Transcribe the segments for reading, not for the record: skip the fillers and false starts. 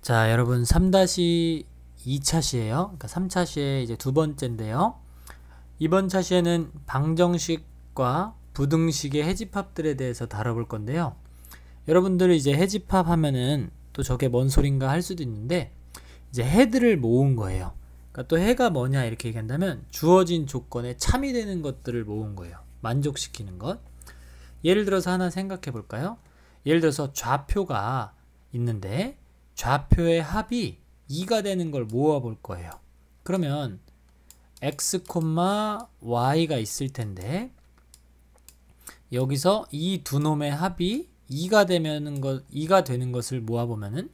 자, 여러분 3-2차시에요. 그러니까 3차시의 이제 두 번째인데요. 이번 차시에는 방정식과 부등식의 해집합들에 대해서 다뤄볼 건데요. 여러분들 이제 해집합 하면은 또 저게 뭔 소린가 할 수도 있는데 이제 해들을 모은 거예요. 그러니까 또 해가 뭐냐 이렇게 얘기한다면 주어진 조건에 참이되는 것들을 모은 거예요. 만족시키는 것. 예를 들어서 하나 생각해 볼까요? 예를 들어서 좌표가 있는데 좌표의 합이 2가 되는 걸 모아 볼 거예요. 그러면 x, y가 있을 텐데 여기서 이 두 놈의 합이 2가 되는 것을 모아 보면은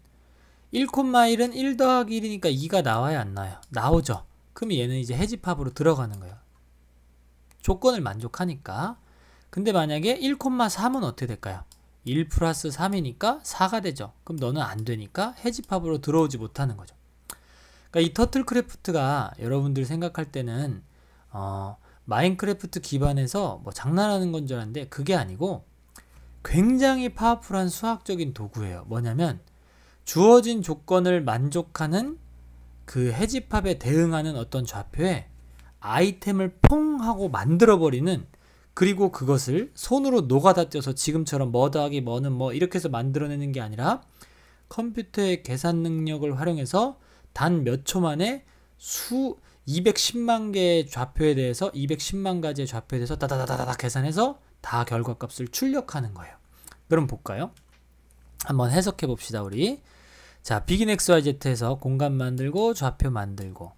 1,1은 1 더하기 1이니까 2가 나와야 안 나와요? 나오죠. 그럼 얘는 이제 해집합으로 들어가는 거예요. 조건을 만족하니까. 근데 만약에 1,3은 어떻게 될까요? 1 플러스 3이니까 4가 되죠. 그럼 너는 안 되니까 해집합으로 들어오지 못하는 거죠. 그러니까 이 터틀크래프트가 여러분들 생각할 때는 마인크래프트 기반에서 뭐 장난하는 건 줄 알았는데 그게 아니고 굉장히 파워풀한 수학적인 도구예요. 뭐냐면 주어진 조건을 만족하는 그 해집합에 대응하는 어떤 좌표에 아이템을 퐁 하고 만들어버리는, 그리고 그것을 손으로 노가다 쪄서 지금처럼 뭐 더하기 뭐는 뭐 이렇게 해서 만들어내는 게 아니라 컴퓨터의 계산 능력을 활용해서 단 몇 초 만에 210만 개의 좌표에 대해서 210만 가지의 좌표에 대해서 다다다다다 계산해서 다 결과값을 출력하는 거예요. 그럼 볼까요? 한번 해석해 봅시다. 우리 자, begin xyz에서 공간 만들고 좌표 만들고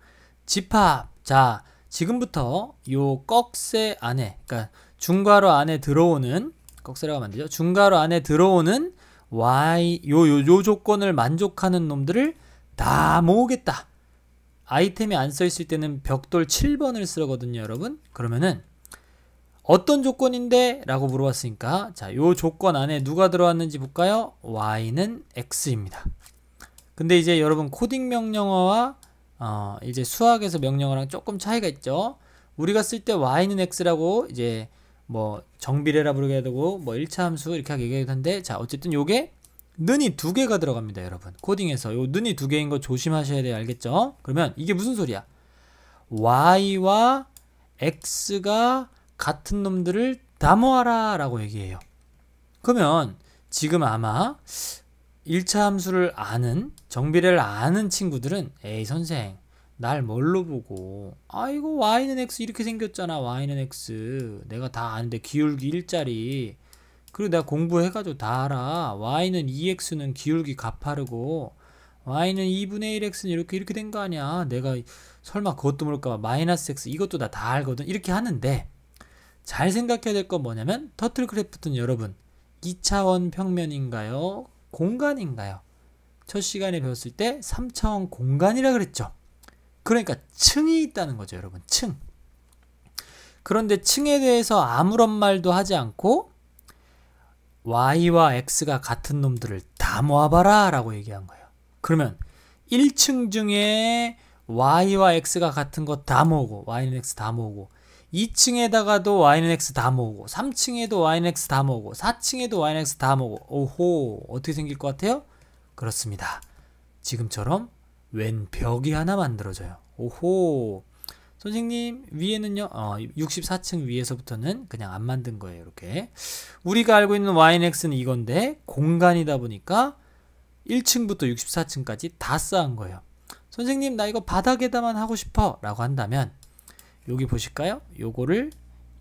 집합. 자, 지금부터 요 꺽쇠 안에, 그러니까 중괄호 안에 들어오는, 꺽쇠라고 만들죠. 중괄호 안에 들어오는 y 요 조건을 만족하는 놈들을 다 모으겠다. 아이템이 안 써 있을 때는 벽돌 7번을 쓰거든요, 여러분. 그러면은 어떤 조건인데? 라고 물어봤으니까 자, 요 조건 안에 누가 들어왔는지 볼까요? y는 x입니다. 근데 이제 여러분 코딩 명령어와 이제 수학에서 명령어랑 조금 차이가 있죠. 우리가 쓸 때 y는 x라고 이제 뭐 정비례라 부르게 되고 뭐 1차 함수 이렇게 얘기해도 하는데, 자, 어쨌든 요게 는이 두 개가 들어갑니다, 여러분. 코딩에서 요 는이 두 개인 거 조심하셔야 돼요. 알겠죠? 그러면 이게 무슨 소리야? y와 x가 같은 놈들을 다 모아라 라고 얘기해요. 그러면 지금 아마 1차 함수를 아는, 정비례를 아는 친구들은 에이 선생 날 뭘로 보고 아이고 y는 x 이렇게 생겼잖아. y는 x 내가 다 아는데 기울기 1짜리, 그리고 내가 공부해가지고 다 알아. y는 2x는 기울기 가파르고 y는 2분의 1x는 이렇게 된 거 아니야. 내가 설마 그것도 모를까 봐 마이너스 x 이것도 나 다 알거든. 이렇게 하는데 잘 생각해야 될 건 뭐냐면 터틀크래프트는 여러분 2차원 평면인가요? 공간인가요? 첫 시간에 배웠을 때 3차원 공간이라 그랬죠. 그러니까 층이 있다는 거죠, 여러분. 층. 그런데 층에 대해서 아무런 말도 하지 않고 y와 x가 같은 놈들을 다 모아봐라 라고 얘기한 거예요. 그러면 1층 중에 y와 x가 같은 거 다 모으고 y는 x 다 모으고 2층에다가도 y는 x 다 모으고 3층에도 y는 x 다 모으고 4층에도 y는 x 다 모으고, 오호, 어떻게 생길 것 같아요? 그렇습니다. 지금처럼 웬 벽이 하나 만들어져요. 오호, 선생님 위에는요 64층 위에서부터는 그냥 안 만든 거예요. 이렇게 우리가 알고 있는 y는 x는 이건데 공간이다 보니까 1층부터 64층까지 다 쌓은 거예요. 선생님 나 이거 바닥에다만 하고 싶어 라고 한다면 여기 보실까요? 요거를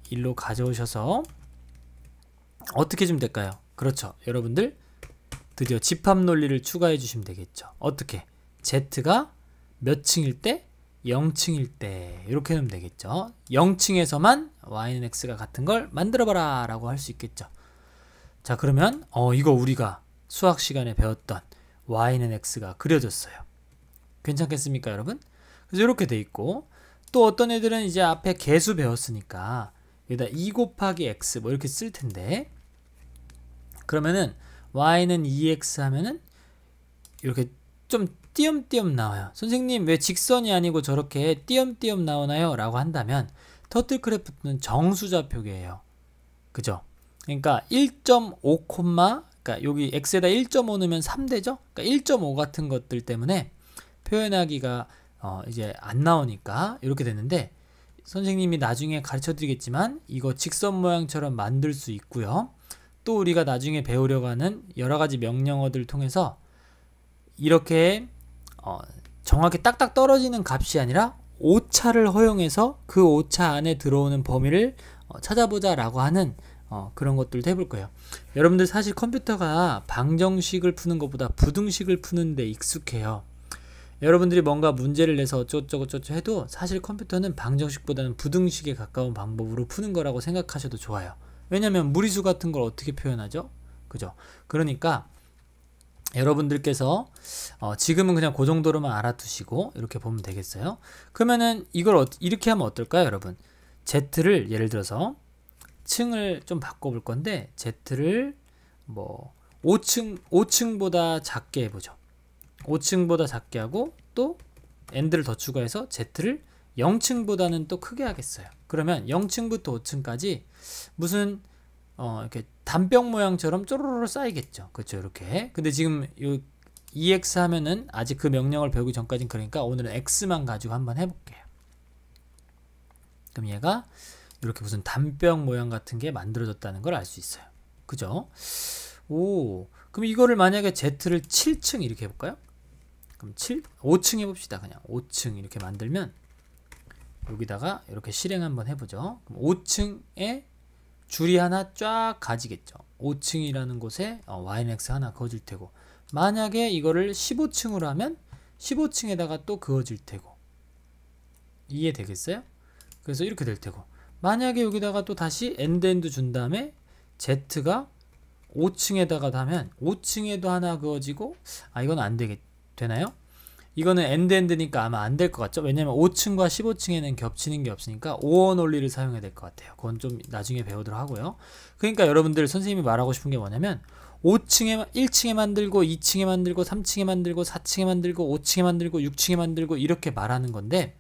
일로 가져오셔서 어떻게 주면 될까요? 그렇죠, 여러분들 드디어 집합 논리를 추가해 주시면 되겠죠. 어떻게? z가 몇 층일 때? 0층일 때 이렇게 하면 되겠죠. 0층에서만 y는 x가 같은 걸 만들어봐라 라고 할 수 있겠죠. 자, 그러면 이거 우리가 수학 시간에 배웠던 y는 x가 그려졌어요. 괜찮겠습니까, 여러분? 그래서 이렇게 돼 있고, 또 어떤 애들은 이제 앞에 개수 배웠으니까 여기다 2 곱하기 x 뭐 이렇게 쓸 텐데, 그러면은 y는 2x 하면은 이렇게 좀 띄엄띄엄 나와요. 선생님 왜 직선이 아니고 저렇게 띄엄띄엄 나오나요? 라고 한다면 터틀크래프트는 정수좌표계예요. 그죠? 그러니까 1.5 그러니까 그러니까 여기 x에다 1.5 넣으면 3 되죠? 그러니까 1.5 같은 것들 때문에 표현하기가 이제 안 나오니까 이렇게 됐는데, 선생님이 나중에 가르쳐 드리겠지만 이거 직선 모양처럼 만들 수 있고요. 또 우리가 나중에 배우려고 하는 여러 가지 명령어들을 통해서 이렇게 정확히 딱딱 떨어지는 값이 아니라 오차를 허용해서 그 오차 안에 들어오는 범위를 찾아보자 라고 하는 그런 것들도 해볼 거예요. 여러분들 사실 컴퓨터가 방정식을 푸는 것보다 부등식을 푸는 데 익숙해요. 여러분들이 뭔가 문제를 내서 어쩌고저쩌고 해도 사실 컴퓨터는 방정식보다는 부등식에 가까운 방법으로 푸는 거라고 생각하셔도 좋아요. 왜냐면 무리수 같은 걸 어떻게 표현하죠? 그죠? 그러니까 여러분들께서 지금은 그냥 그 정도로만 알아두시고 이렇게 보면 되겠어요. 그러면은 이걸 이렇게 하면 어떨까요, 여러분? Z를 예를 들어서 층을 좀 바꿔볼 건데, Z를 뭐 5층보다 작게 해보죠. 5층보다 작게 하고 또 AND를 더 추가해서 Z를 0층보다는 또 크게 하겠어요. 그러면 0층부터 5층까지 무슨 이렇게 단병 모양처럼 쪼로로로 쌓이겠죠. 그렇죠, 이렇게. 근데 지금 요 EX 하면은 아직 그 명령을 배우기 전까지는, 그러니까 오늘은 X만 가지고 한번 해볼게요. 그럼 얘가 이렇게 무슨 단병 모양 같은 게 만들어졌다는 걸 알 수 있어요. 그죠? 오, 그럼 이거를 만약에 Z를 7층 이렇게 해볼까요? 그럼 5층 해봅시다. 그냥 5층 이렇게 만들면 여기다가 이렇게 실행 한번 해보죠. 그럼 5층에 줄이 하나 쫙 가지겠죠. 5층이라는 곳에 YNX 하나 그어질 테고, 만약에 이거를 15층으로 하면 15층에다가 또 그어질 테고, 이해되겠어요? 그래서 이렇게 될 테고, 만약에 여기다가 또 다시 엔드 준 다음에 Z가 5층에다가 하면 5층에도 하나 그어지고, 이건 안 되나요? 이거는 엔드니까 아마 안 될 것 같죠? 왜냐면 5층과 15층에는 겹치는 게 없으니까 5원 원리를 사용해야 될 것 같아요. 그건 좀 나중에 배우도록 하고요. 그러니까 여러분들, 선생님이 말하고 싶은 게 뭐냐면 1층에 만들고 2층에 만들고 3층에 만들고 4층에 만들고 5층에 만들고 6층에 만들고 이렇게 말하는 건데,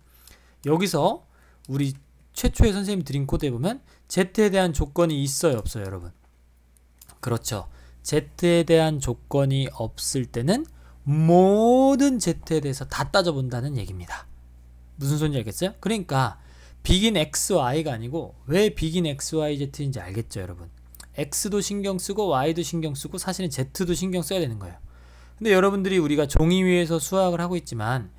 여기서 우리 최초의 선생님이 드린 코드에 보면 Z에 대한 조건이 있어요, 없어요, 여러분? 그렇죠. Z에 대한 조건이 없을 때는 모든 Z에 대해서 다 따져본다는 얘기입니다. 무슨 소리인지 알겠어요? 그러니까 begin XY가 아니고 왜 begin XYZ인지 알겠죠, 여러분? X도 신경 쓰고 Y도 신경 쓰고 사실은 Z도 신경 써야 되는 거예요. 근데 여러분들이, 우리가 종이 위에서 수학을 하고 있지만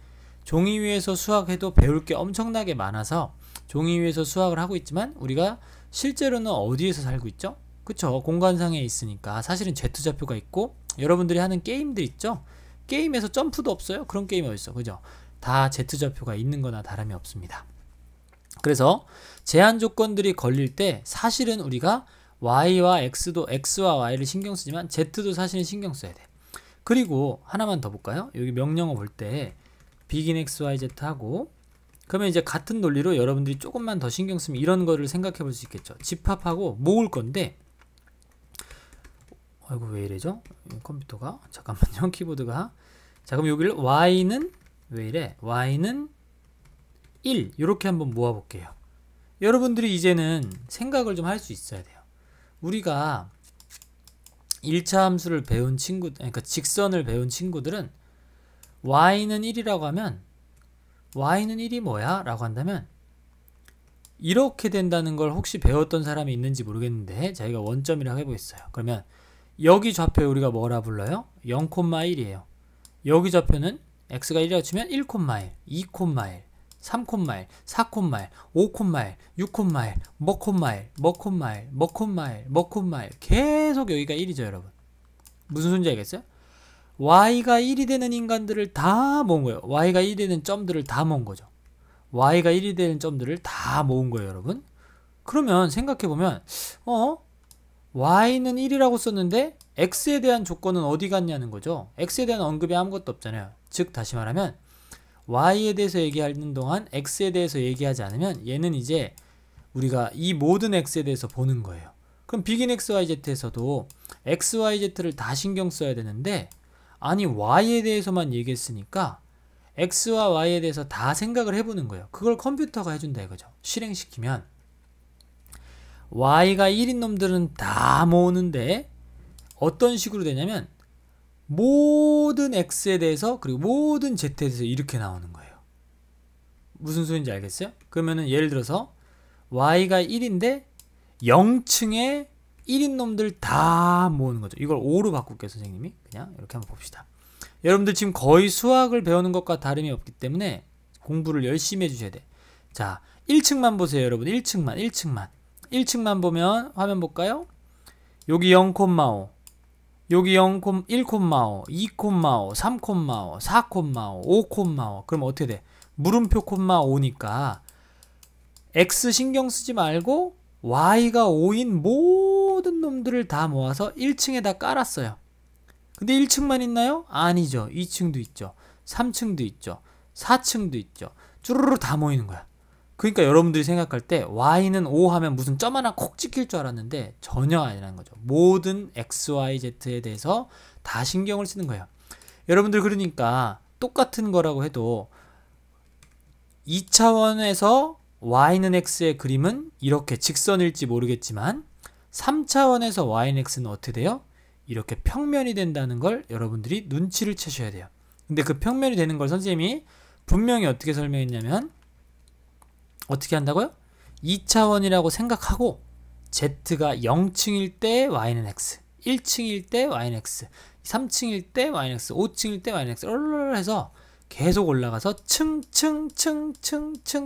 종이 위에서 수학해도 배울 게 엄청나게 많아서 종이 위에서 수학을 하고 있지만 우리가 실제로는 어디에서 살고 있죠? 그쵸? 공간상에 있으니까 사실은 Z좌표가 있고, 여러분들이 하는 게임들 있죠? 게임에서 점프도 없어요? 그런 게임이 어딨어, 그죠? 다 Z좌표가 있는 거나 다름이 없습니다. 그래서 제한 조건들이 걸릴 때 사실은 우리가 Y와 X와 Y를 신경 쓰지만 Z도 사실은 신경 써야 돼. 그리고 하나만 더 볼까요? 여기 명령어 볼 때 begin XYZ 하고, 그러면 이제 같은 논리로 여러분들이 조금만 더 신경 쓰면 이런 거를 생각해 볼 수 있겠죠. 집합하고 모을 건데, 아이고 왜 이래죠? 컴퓨터가, 잠깐만요. 키보드가. 자, 그럼 여기를 Y는 왜 이래? Y는 1 이렇게 한번 모아 볼게요. 여러분들이 이제는 생각을 좀 할 수 있어야 돼요. 우리가 1차 함수를 배운 그러니까 직선을 배운 친구들은 Y는 1이라고 하면 Y는 1이 뭐야? 라고 한다면 이렇게 된다는 걸 혹시 배웠던 사람이 있는지 모르겠는데, 저희가 원점이라고 해보겠어요. 그러면 여기 좌표 우리가 뭐라 불러요? 0,1이에요. 여기 좌표는 x가 1이라고 치면 1,1, 2,1, 3,1, 4,1, 5,1, 6,1, 뭐콤마일 계속 여기가 1이죠, 여러분. 무슨 소리인지 알겠어요? y가 1이 되는 인간들을 다 모은 거예요. y가 1이 되는 점들을 다 모은 거죠. y가 1이 되는 점들을 다 모은 거예요, 여러분. 그러면 생각해보면 y는 1이라고 썼는데 x에 대한 조건은 어디 갔냐는 거죠. x에 대한 언급이 아무것도 없잖아요. 즉 다시 말하면 y에 대해서 얘기하는 동안 x에 대해서 얘기하지 않으면 얘는 이제 우리가 이 모든 x에 대해서 보는 거예요. 그럼 begin XYZ에서도 XYZ를 다 신경 써야 되는데, 아니 y에 대해서만 얘기했으니까 x와 y에 대해서 다 생각을 해보는 거예요. 그걸 컴퓨터가 해준다 이거죠. 실행시키면 y가 1인 놈들은 다 모으는데 어떤 식으로 되냐면 모든 x에 대해서 그리고 모든 z에 대해서 이렇게 나오는 거예요. 무슨 소리인지 알겠어요? 그러면은 예를 들어서 y가 1인데 0층에 1인 놈들 다 모으는 거죠. 이걸 5로 바꿀게요, 선생님이. 그냥 이렇게 한번 봅시다. 여러분들 지금 거의 수학을 배우는 것과 다름이 없기 때문에 공부를 열심히 해주셔야 돼. 자, 1층만 보세요, 여러분. 1층만 보면 화면 볼까요? 여기 0,5, 여기 1,5, 2,5, 3,5, 4,5, 5,5. 그럼 어떻게 돼? 물음표 콤마 5니까 x 신경 쓰지 말고 y가 5인 모든 놈들을 다 모아서 1층에다 깔았어요. 근데 1층만 있나요? 아니죠. 2층도 있죠. 3층도 있죠. 4층도 있죠. 쭈루루 다 모이는 거야. 그러니까 여러분들이 생각할 때 y는 5 하면 무슨 점 하나 콕 찍힐 줄 알았는데 전혀 아니라는 거죠. 모든 x, y, z에 대해서 다 신경을 쓰는 거예요. 여러분들 그러니까 똑같은 거라고 해도 2차원에서 y는 x의 그림은 이렇게 직선일지 모르겠지만 3차원에서 y는 x는 어떻게 돼요? 이렇게 평면이 된다는 걸 여러분들이 눈치를 채셔야 돼요. 근데 그 평면이 되는 걸 선생님이 분명히 어떻게 설명했냐면 어떻게 한다고요? 2차원이라고 생각하고 z가 0층일 때 y는 x, 1층일 때 y는 x, 3층일 때 y는 x, 5층일 때 y는 x 해서 계속 올라가서 층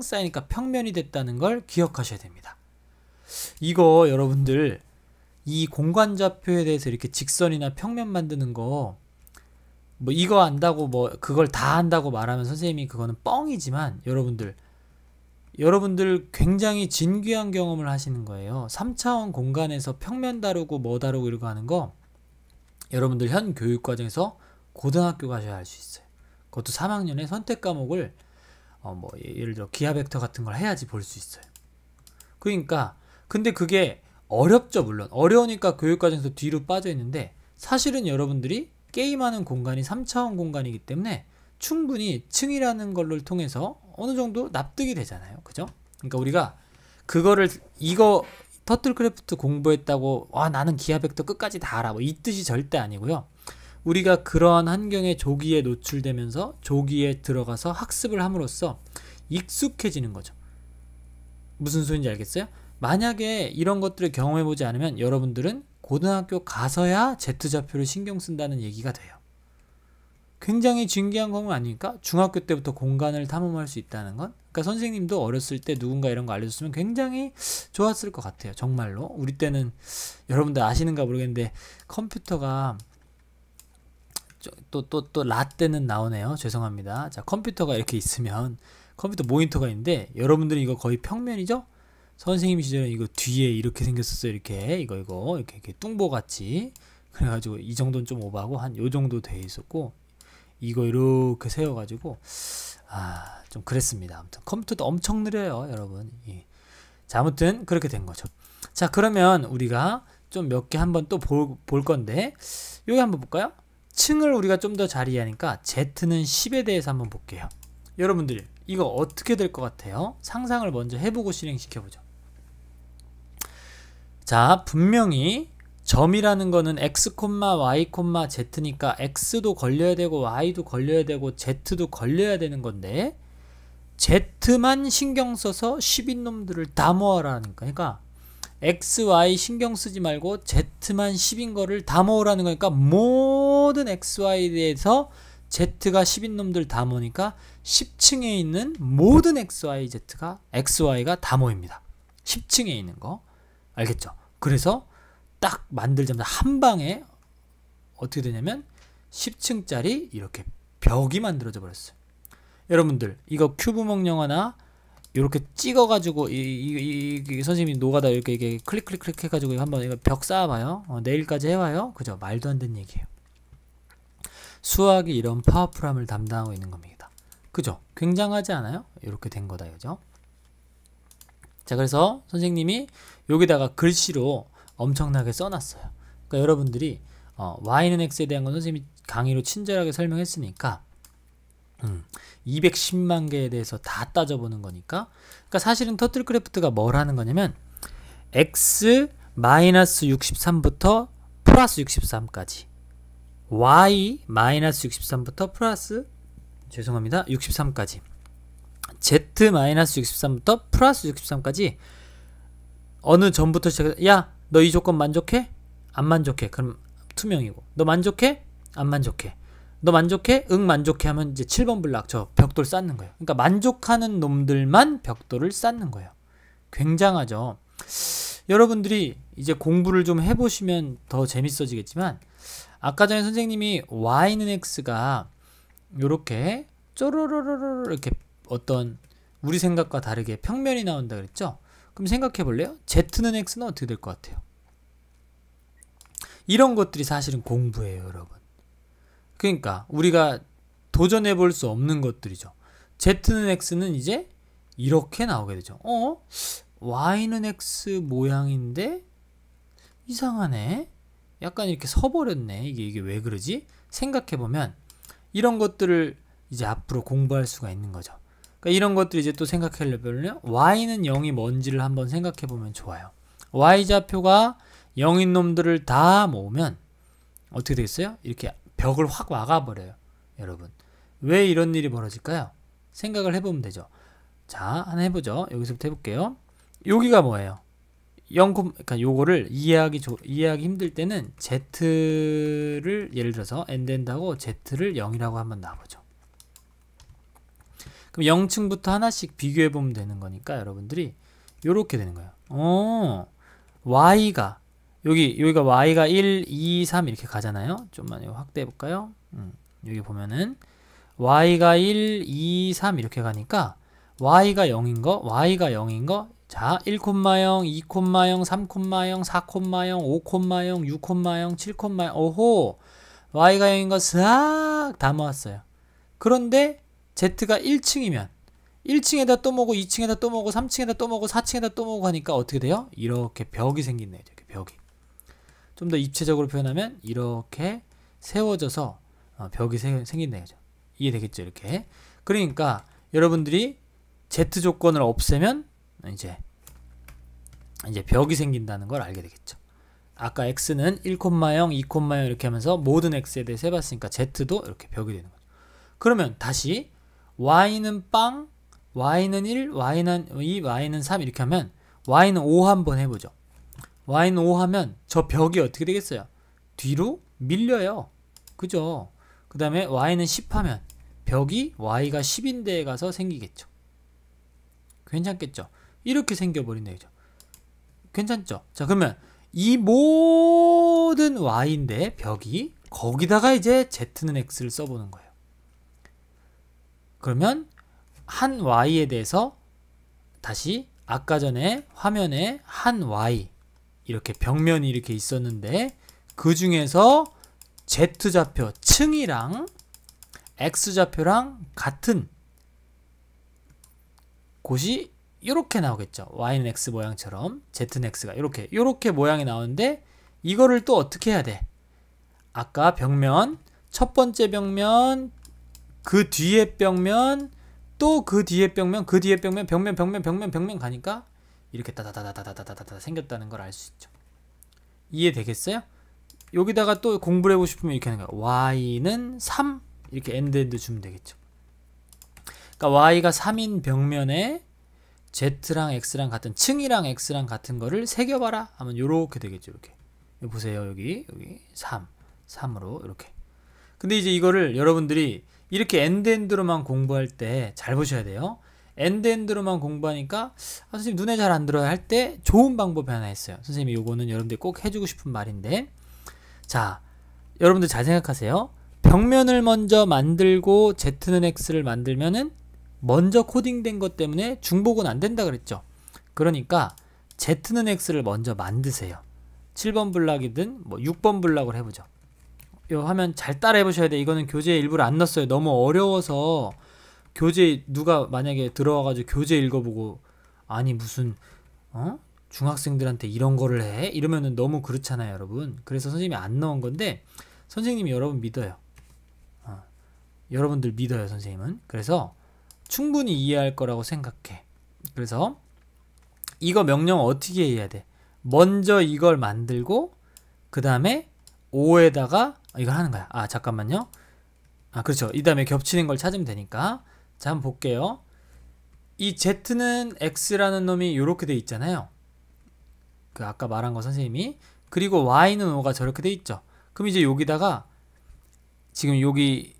쌓이니까 평면이 됐다는 걸 기억하셔야 됩니다. 이거 여러분들 이 공간좌표에 대해서 이렇게 직선이나 평면 만드는 거 뭐 이거 안다고 뭐 그걸 다 안다고 말하면 선생님이 그거는 뻥이지만 여러분들 굉장히 진귀한 경험을 하시는 거예요. 3차원 공간에서 평면 다루고 뭐 다루고 이러고 하는 거 여러분들 현 교육과정에서 고등학교 가셔야 할 수 있어요. 그것도 3학년에 선택 과목을 뭐 예를 들어 기하 벡터 같은 걸 해야지 볼 수 있어요. 그러니까 근데 그게 어렵죠. 물론 어려우니까 교육과정에서 뒤로 빠져 있는데 사실은 여러분들이 게임하는 공간이 3차원 공간이기 때문에 충분히 층이라는 걸로 통해서 어느 정도 납득이 되잖아요. 그죠? 그러니까 우리가 그거를 이거 터틀크래프트 공부했다고 나는 기하 벡터 끝까지 다 알아 뭐 이 뜻이 절대 아니고요. 우리가 그러한 환경에 조기에 노출되면서 조기에 들어가서 학습을 함으로써 익숙해지는 거죠. 무슨 소리인지 알겠어요? 만약에 이런 것들을 경험해보지 않으면 여러분들은 고등학교 가서야 Z좌표를 신경 쓴다는 얘기가 돼요. 굉장히 진귀한 건 아닙니까? 중학교 때부터 공간을 탐험할 수 있다는 건. 그러니까 선생님도 어렸을 때 누군가 이런 거 알려줬으면 굉장히 좋았을 것 같아요. 정말로. 우리 때는 여러분들 아시는가 모르겠는데 컴퓨터가 또 라떼는 나오네요. 죄송합니다. 자, 컴퓨터가 이렇게 있으면 컴퓨터 모니터가 있는데 여러분들은 이거 거의 평면이죠? 선생님 시절에 이거 뒤에 이렇게 생겼었어요. 이렇게 이렇게 뚱보같이. 그래가지고 이 정도는 좀 오버하고 한 요 정도 돼 있었고 이거 이렇게 세워가지고 좀 그랬습니다. 아무튼 컴퓨터도 엄청 느려요, 여러분. 예. 자, 아무튼 그렇게 된 거죠. 자, 그러면 우리가 좀 몇 개 한번 또 볼 건데 여기 한번 볼까요? 층을 우리가 좀 더 잘 이해하니까 Z는 10에 대해서 한번 볼게요. 여러분들 이거 어떻게 될 것 같아요? 상상을 먼저 해보고 실행시켜보죠. 자, 분명히 점이라는 거는 x, y, z니까 x도 걸려야 되고 y도 걸려야 되고 z도 걸려야 되는 건데 z만 신경 써서 10인 놈들을 다 모아라는 거니까 x, y 신경 쓰지 말고 z만 10인 거를 다 모으라는 거니까 모든 x, y에 대해서 z가 10인 놈들 다 모으니까 10층에 있는 모든 x, y가 다 모입니다. 10층에 있는 거 알겠죠? 그래서 딱 만들자마자 한 방에 어떻게 되냐면 10층짜리 이렇게 벽이 만들어져 버렸어요. 여러분들 이거 큐브몽 영화나 이렇게 찍어가지고 이 선생님이 노가다 이렇게 클릭 해가지고 한번 이거 벽 쌓아봐요. 내일까지 해와요. 그죠? 말도 안 되는 얘기예요. 수학이 이런 파워풀함을 담당하고 있는 겁니다. 그죠? 굉장하지 않아요? 이렇게 된 거다, 그죠? 자, 그래서 선생님이 여기다가 글씨로 엄청나게 써놨어요. 그러니까 여러분들이 y는 x에 대한 건 선생님이 강의로 친절하게 설명했으니까 210만 개에 대해서 다 따져보는 거니까. 그러니까 사실은 터틀크래프트가 뭘 하는 거냐면 x-63부터 플러스 63까지 y 마이너스 63부터 플러스 죄송합니다 63까지 z 마이너스 63부터 플러스 63까지 어느 전부터 시작해서 야 너 이 조건 만족해? 안 만족해? 그럼 투명이고 너 만족해? 안 만족해? 너 만족해? 응 만족해 하면 이제 7번 블락 저 벽돌 쌓는 거예요. 그러니까 만족하는 놈들만 벽돌을 쌓는 거예요. 굉장하죠. 여러분들이 이제 공부를 좀 해보시면 더 재밌어지겠지만 아까 전에 선생님이 y는 x가 요렇게 쪼르르르르 이렇게 어떤 우리 생각과 다르게 평면이 나온다 그랬죠? 그럼 생각해 볼래요? z는 x는 어떻게 될 것 같아요? 이런 것들이 사실은 공부예요, 여러분. 그러니까 우리가 도전해 볼 수 없는 것들이죠. z는 x는 이제 이렇게 나오게 되죠. y는 x 모양인데 이상하네. 약간 이렇게 서버렸네. 이게 왜 그러지? 생각해 보면 이런 것들을 이제 앞으로 공부할 수가 있는 거죠. 그러니까 이런 것들 이제 또 생각하려면 y는 0이 뭔지를 한번 생각해 보면 좋아요. y좌표가 0인 놈들을 다 모으면 어떻게 되겠어요? 이렇게 벽을 확 막아버려요. 여러분 왜 이런 일이 벌어질까요? 생각을 해보면 되죠. 자 하나 해보죠. 여기서부터 해볼게요. 여기가 뭐예요? 0, 그러니까 요거를 이해하기 힘들 때는 z를 예를 들어서 end하고 z를 0이라고 한번 놔보죠. 그럼 0층부터 하나씩 비교해 보면 되는 거니까 여러분들이 요렇게 되는 거예요. y가 여기가 y가 1, 2, 3 이렇게 가잖아요. 좀만 이거 확대해 볼까요? 여기 보면은 y가 1, 2, 3 이렇게 가니까 y가 0인 거 자 1, 0, 2, 0, 3, 0, 4, 0, 5, 0, 6, 0, 7, 오호 y가 0인 거 싹 다 모았어요. 그런데 z가 1층이면 1층에다 또 모으고 2층에다 또 모으고 3층에다 또 모으고 4층에다 또 모으고 하니까 어떻게 돼요? 이렇게 벽이 생긴네요. 이렇게 벽이. 좀 더 입체적으로 표현하면 이렇게 세워져서 벽이 생긴네요. 이해되겠죠? 이렇게. 그러니까 여러분들이 z 조건을 없애면 이제 벽이 생긴다는 걸 알게 되겠죠. 아까 x는 1, 0, 2, 0 이렇게 하면서 모든 x에 대해서 해봤으니까 z도 이렇게 벽이 되는 거죠. 그러면 다시 y는 빵, y는 1, y는 2, y는 3 이렇게 하면 y는 5 한번 해보죠. y는 5 하면 저 벽이 어떻게 되겠어요? 뒤로 밀려요. 그죠? 그 다음에 y는 10 하면 벽이 y가 10인데에 가서 생기겠죠. 괜찮겠죠? 이렇게 생겨버린다. 그죠? 괜찮죠? 자, 그러면 이 모든 y인데 벽이 거기다가 이제 z는 x를 써보는 거예요. 그러면 한 y에 대해서 다시 아까 전에 화면에 한 y 이렇게 벽면이 이렇게 있었는데 그 중에서 z좌표 층이랑 x좌표랑 같은 곳이 이렇게 나오겠죠. y는 x 모양처럼 z는 x가 이렇게 모양이 나오는데 이거를 또 어떻게 해야 돼? 아까 벽면 첫 번째 벽면 그 뒤에 벽면 또 그 뒤에 벽면 그 뒤에 벽면 벽면 가니까 이렇게 따다다다다다다다 생겼다는 걸 알 수 있죠. 이해되겠어요? 여기다가 또 공부를 해보고 싶으면 이렇게 하는 거야. y는 3 이렇게 엔드 주면 되겠죠. 그러니까 y가 3인 벽면에 z랑 x랑 같은 층이랑 x랑 같은 거를 새겨봐라 하면 요렇게 되겠죠. 이렇게 보세요. 여기 3으로 이렇게. 근데 이제 이거를 여러분들이 이렇게 엔드로만 공부할 때 잘 보셔야 돼요. 엔드로만 공부하니까 선생님 눈에 잘 안 들어요 할 때 좋은 방법이 하나 있어요. 선생님이 요거는 여러분들이 꼭 해주고 싶은 말인데, 자 여러분들 잘 생각하세요. 벽면을 먼저 만들고 z는 x를 만들면은 먼저 코딩된 것 때문에 중복은 안 된다 그랬죠. 그러니까 z는 x를 먼저 만드세요. 7번 블락이든 뭐 6번 블락을 해보죠. 요 화면 잘 따라 해보셔야 돼. 이거는 교재에 일부러 안 넣었어요. 너무 어려워서 교재 누가 만약에 들어와가지고 교재 읽어보고 아니 무슨 중학생들한테 이런 거를 해? 이러면은 너무 그렇잖아요, 여러분. 그래서 선생님이 안 넣은 건데 선생님이 여러분 믿어요. 여러분들 믿어요, 선생님은. 그래서 충분히 이해할 거라고 생각해. 그래서 이거 명령 어떻게 해야 돼? 먼저 이걸 만들고 그 다음에 5에다가 이걸 하는 거야. 아 잠깐만요. 아 그렇죠. 이 다음에 겹치는 걸 찾으면 되니까. 자 한번 볼게요. 이 Z는 X라는 놈이 이렇게 돼 있잖아요. 그 아까 말한 거 선생님이. 그리고 Y는 5가 저렇게 돼 있죠. 그럼 이제 여기다가 지금 여기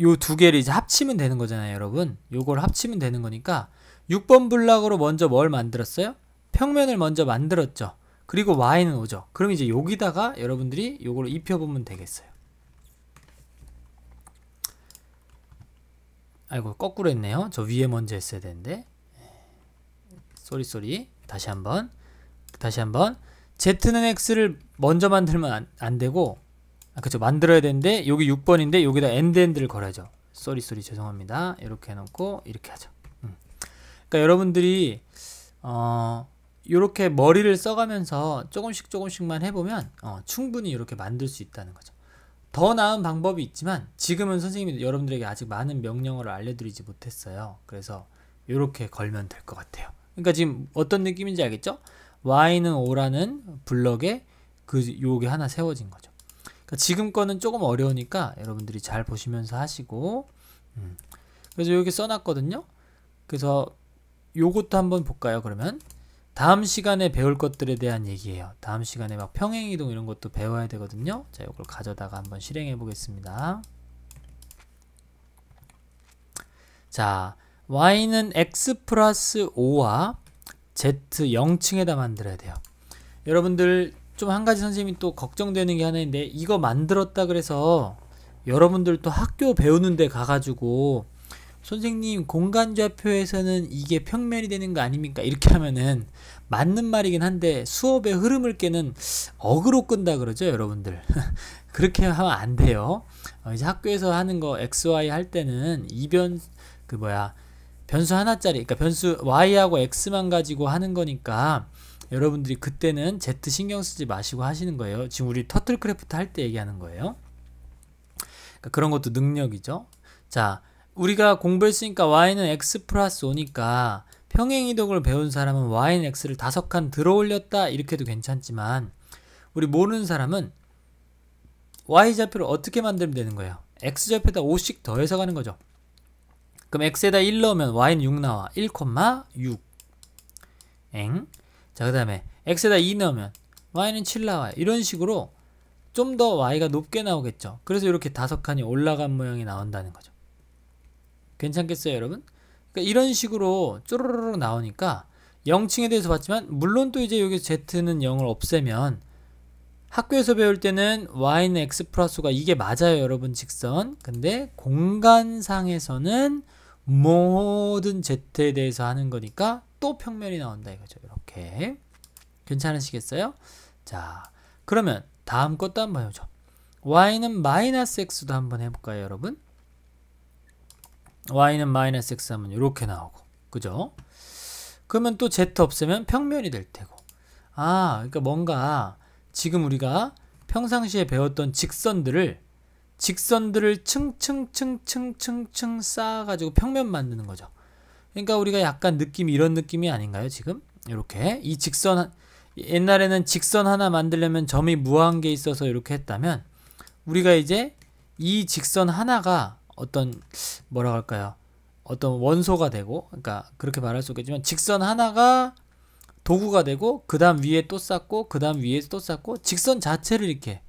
요 두 개를 이제 합치면 되는 거잖아요, 여러분. 요걸 합치면 되는 거니까 6번 블락으로 먼저 뭘 만들었어요? 평면을 먼저 만들었죠. 그리고 Y는 5죠. 그럼 이제 여기다가 여러분들이 요걸 입혀보면 되겠어요. 아이고 거꾸로 했네요. 저 위에 먼저 했어야 되는데. 쏘리 다시 한번 Z는 X를 먼저 만들면 안 되고, 그쵸, 만들어야 되는데 여기 6번인데 여기다 end를 걸어야죠. 쏘리 죄송합니다. 이렇게 해놓고 이렇게 하죠. 그러니까 여러분들이 이렇게 머리를 써가면서 조금씩만 해보면 충분히 이렇게 만들 수 있다는 거죠. 더 나은 방법이 있지만 지금은 선생님이 여러분들에게 아직 많은 명령어를 알려드리지 못했어요. 그래서 이렇게 걸면 될 것 같아요. 그러니까 지금 어떤 느낌인지 알겠죠? Y는 5라는 블럭에 요게 하나 세워진 거죠. 그러니까 지금 거는 조금 어려우니까 여러분들이 잘 보시면서 하시고, 그래서 여기 써놨거든요. 그래서 요것도 한번 볼까요? 그러면 다음 시간에 배울 것들에 대한 얘기예요. 다음 시간에 막 평행이동 이런 것도 배워야 되거든요. 자, 이걸 가져다가 한번 실행해 보겠습니다. 자, Y는 X 플러스 5와 Z 0층에다 만들어야 돼요. 여러분들 좀 한 가지 선생님이 또 걱정되는 게 하나 있는데, 이거 만들었다 그래서 여러분들 또 학교 배우는 데 가가지고 선생님 공간좌표에서는 이게 평면이 되는 거 아닙니까? 이렇게 하면은 맞는 말이긴 한데 수업의 흐름을 깨는 어그로 끈다 그러죠, 여러분들. 그렇게 하면 안 돼요. 이제 학교에서 하는 거 XY 할 때는 변수 하나짜리, 그러니까 변수 Y하고 X만 가지고 하는 거니까 여러분들이 그때는 Z 신경 쓰지 마시고 하시는 거예요. 지금 우리 터틀크래프트 할 때 얘기하는 거예요. 그러니까 그런 것도 능력이죠. 자, 우리가 공부했으니까 Y는 X 플러스 5니까 평행이동을 배운 사람은 Y는 X를 5칸 들어 올렸다 이렇게 해도 괜찮지만, 우리 모르는 사람은 Y좌표를 어떻게 만들면 되는 거예요? X좌표에다 5씩 더해서 가는 거죠. 그럼 X에다 1 넣으면 Y는 6 나와. 1,6 자, 그 다음에 X에다 2 넣으면 Y는 7 나와요. 이런 식으로 좀 더 Y가 높게 나오겠죠. 그래서 이렇게 5칸이 올라간 모양이 나온다는 거죠. 괜찮겠어요, 여러분? 그러니까 이런 식으로 쪼르르르 나오니까 0층에 대해서 봤지만, 물론 또 이제 여기 Z는 0을 없애면 학교에서 배울 때는 Y는 X 플러스 5가 이게 맞아요, 여러분, 직선. 근데 공간상에서는 모든 Z에 대해서 하는 거니까 또 평면이 나온다 이거죠. 이렇게. 괜찮으시겠어요? 자, 그러면 다음 것도 한번 해보죠. Y는 마이너스 X도 한번 해볼까요, 여러분? Y는 마이너스 X 하면 이렇게 나오고, 그죠? 그러면 또 Z 없애면 평면이 될 테고. 그러니까 뭔가 지금 우리가 평상시에 배웠던 직선들을 층층층층층층 쌓아가지고 평면 만드는 거죠. 그러니까 우리가 약간 느낌이 이런 느낌이 아닌가요, 지금? 이렇게 이 직선, 옛날에는 직선 하나 만들려면 점이 무한개 있어서 이렇게 했다면, 우리가 이제 이 직선 하나가 어떤 어떤 원소가 되고, 그러니까 그렇게 말할 수 있겠지만 직선 하나가 도구가 되고, 그 다음 위에 또 쌓고, 그 다음 위에 또 쌓고, 직선 자체를 이렇게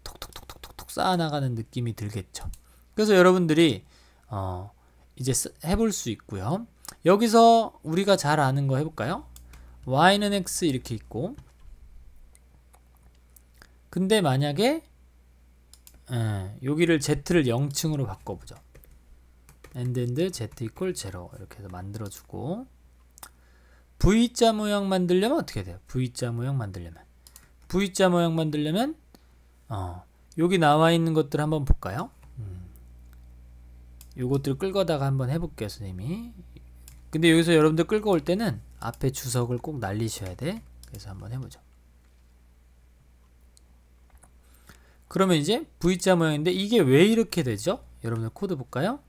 톡톡톡톡톡 쌓아나가는 느낌이 들겠죠. 그래서 여러분들이 이제 해볼 수 있고요. 여기서 우리가 잘 아는 거 해볼까요? Y는 X 이렇게 있고, 근데 만약에 여기를 Z를 0층으로 바꿔보죠. Z equal 0 이렇게 해서 만들어주고, V자 모양 만들려면 어떻게 돼요? V자 모양 만들려면 여기 나와 있는 것들 한번 볼까요? 요것들 끌거다가 한번 해볼게요, 선생님이. 근데 여기서 여러분들 끌고 올 때는 앞에 주석을 꼭 날리셔야 돼. 그래서 한번 해보죠. 그러면 이제 V자 모양인데 이게 왜 이렇게 되죠? 여러분들 코드 볼까요?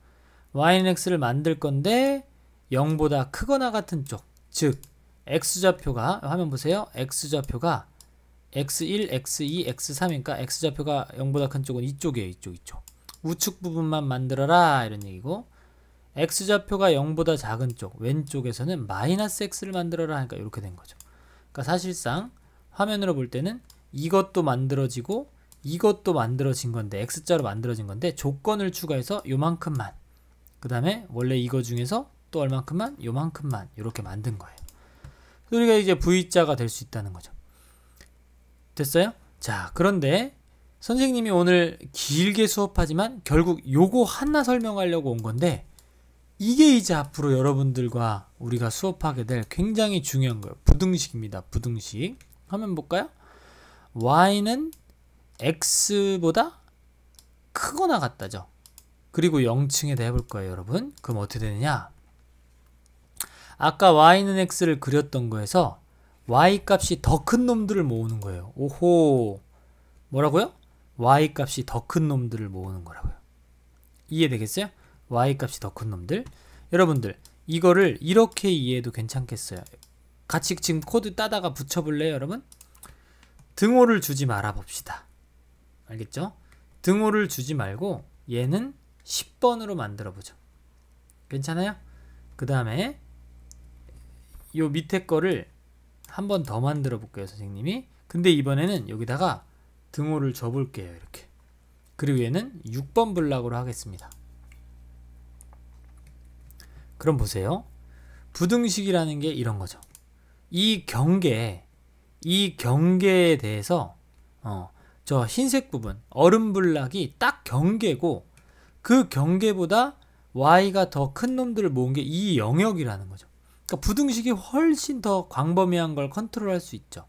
Y는 X를 만들 건데 0보다 크거나 같은 쪽, 즉 X좌표가, 화면 보세요. X좌표가 x1, x2, x3이니까 x좌표가 0보다 큰 쪽은 이쪽이에요. 이쪽. 우측 부분만 만들어라 이런 얘기고, x좌표가 0보다 작은 쪽 왼쪽에서는 마이너스 x를 만들어라 하니까 이렇게 된 거죠. 그러니까 사실상 화면으로 볼 때는 이것도 만들어지고 이것도 만들어진 건데, x자로 만들어진 건데 조건을 추가해서 요만큼만, 그 다음에 원래 이거 중에서 또 얼만큼만, 요만큼만 이렇게 만든 거예요. 우리가 이제 v자가 될 수 있다는 거죠. 됐어요? 자, 그런데 선생님이 오늘 길게 수업하지만 결국 요거 하나 설명하려고 온 건데, 이게 이제 앞으로 여러분들과 우리가 수업하게 될 굉장히 중요한 거예요. 부등식입니다. 부등식. 화면 볼까요? y는 x보다 크거나 같다죠. 그리고 0층에다 해볼 거예요, 여러분. 그럼 어떻게 되느냐? 아까 y는 x를 그렸던 거에서 y 값이 더 큰 놈들을 모으는 거예요. 오호. 뭐라고요? y 값이 더 큰 놈들을 모으는 거라고요. 이해되겠어요? y 값이 더 큰 놈들. 여러분들 이거를 이렇게 이해해도 괜찮겠어요. 같이 지금 코드 따다가 붙여볼래요, 여러분? 등호를 주지 말아 봅시다. 알겠죠? 등호를 주지 말고 얘는 10번으로 만들어 보죠. 괜찮아요? 그 다음에 요 밑에 거를 한 번 더 만들어 볼게요, 선생님이. 근데 이번에는 여기다가 등호를 줘 볼게요, 이렇게. 그리고 얘는 6번 블락으로 하겠습니다. 그럼 보세요. 부등식이라는 게 이런 거죠. 이 경계에 대해서 저 흰색 부분 얼음 블락이 딱 경계고, 그 경계보다 y가 더 큰 놈들을 모은 게 이 영역이라는 거죠. 그러니까 부등식이 훨씬 더 광범위한 걸 컨트롤할 수 있죠.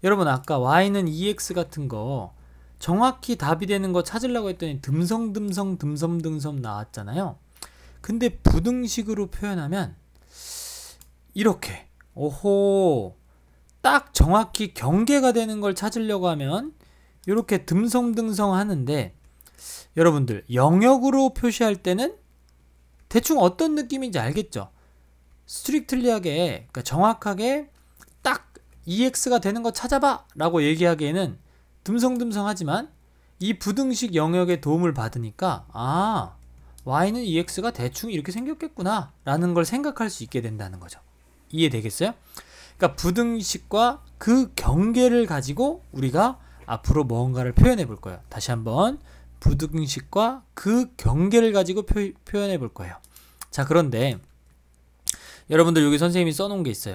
여러분 아까 y는 2x 같은 거 정확히 답이 되는 거 찾으려고 했더니 듬성 나왔잖아요. 근데 부등식으로 표현하면 이렇게, 오호, 딱 정확히 경계가 되는 걸 찾으려고 하면 이렇게 듬성 하는데, 여러분들 영역으로 표시할 때는 대충 어떤 느낌인지 알겠죠? 스트릭틀리하게, 그러니까 정확하게 딱 2x가 되는 거 찾아봐 라고 얘기하기에는 듬성하지만, 이 부등식 영역의 도움을 받으니까 아, y는 2x가 대충 이렇게 생겼겠구나 라는 걸 생각할 수 있게 된다는 거죠. 이해되겠어요? 그러니까 부등식과 그 경계를 가지고 우리가 앞으로 뭔가를 표현해 볼 거예요. 다시 한번, 부등식과 그 경계를 가지고 표현해 볼 거예요. 자, 그런데 여러분들 여기 선생님이 써놓은 게 있어요.